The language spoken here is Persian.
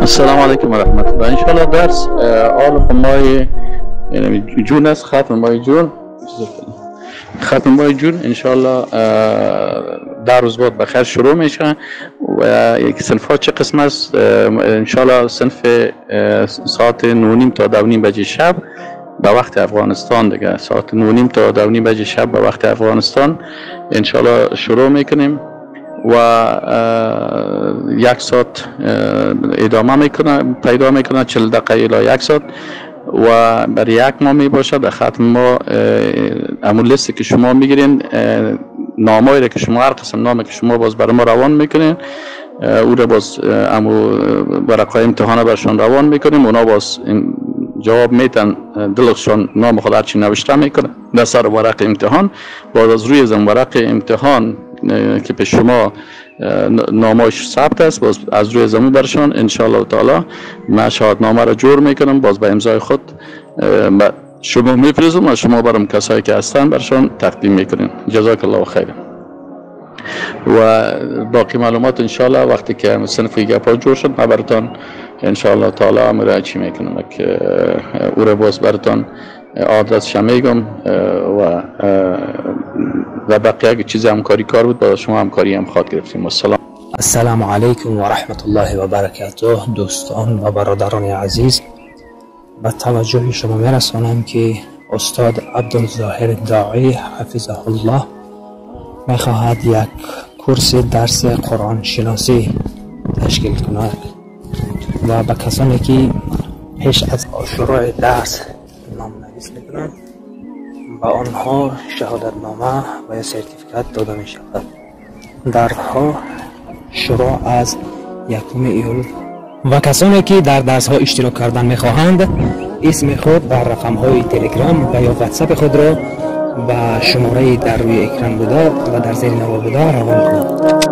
السلام علیکم و رحمت الله. انشاءالله درس آل خمای جون است، ختم مای جون، ختم مای جون انشاءالله در روز بعد بخیر شروع میشه و یک صنف ها چه قسم است؟ انشاءالله صنف ساعت 9:30 تا 10:30 بجه شب به وقت افغانستان دیگه، ساعت 9:30 تا 10:30 بجه شب به وقت افغانستان انشاءالله شروع میکنیم و یک ساعت ادامه میکنه، پیدا میکنه 40 دقیقه الی یک ساعت و برای یک ماه می باشد. در ختم ما همون لیستی که شما میگیرین، نامایی را که شما هر قسم نامی که شما باز برای ما روان میکنین، او را باز همون ورقای امتحان برشان روان میکنیم، اونا باز جواب میتن، دلشان نام خود هرچی نوشته میکنه در سر ورق امتحان. باز از روی زن ورق امتحان که به شما نامش ثبت است، باز از روی زمین برشان انشاءالله تعالی من شهادتنامه را جور میکنم، باز به امضای خود شما میفرستم و شما برام کسایی که هستن برشان تقدیم میکنین. جزاک الله خیر. و باقی معلومات انشاءالله وقتی که صنف گپا جور شد من براتون انشاءالله تعالی مراجعه میکنم که او را باز براتون آدرسش میگم و بقیه اگه چیز همکاری کار بود با شما همکاری هم خواد گرفتیم. السلام علیکم و رحمت الله و برکاته. دوستان و برادران عزیز، به توجه شما میرسانم که استاد عبدالظاهر داعی حفظه الله میخواهد یک کورس درس قرآن شناسی تشکیل کند و به کسانی که پیش از شروع درس نام نویس میکنند به آنها شهادتنامه و یا سرتیفیکت داده می شود. درس‌ها شروع از 1 ایول و کسانی که در درس ها اشتراک کردن میخواهند اسم خود و رقم های تلگرام و یا واتساپ خود را به شماره در روی اکران بوده و در زیر نوار بوده روان کنند.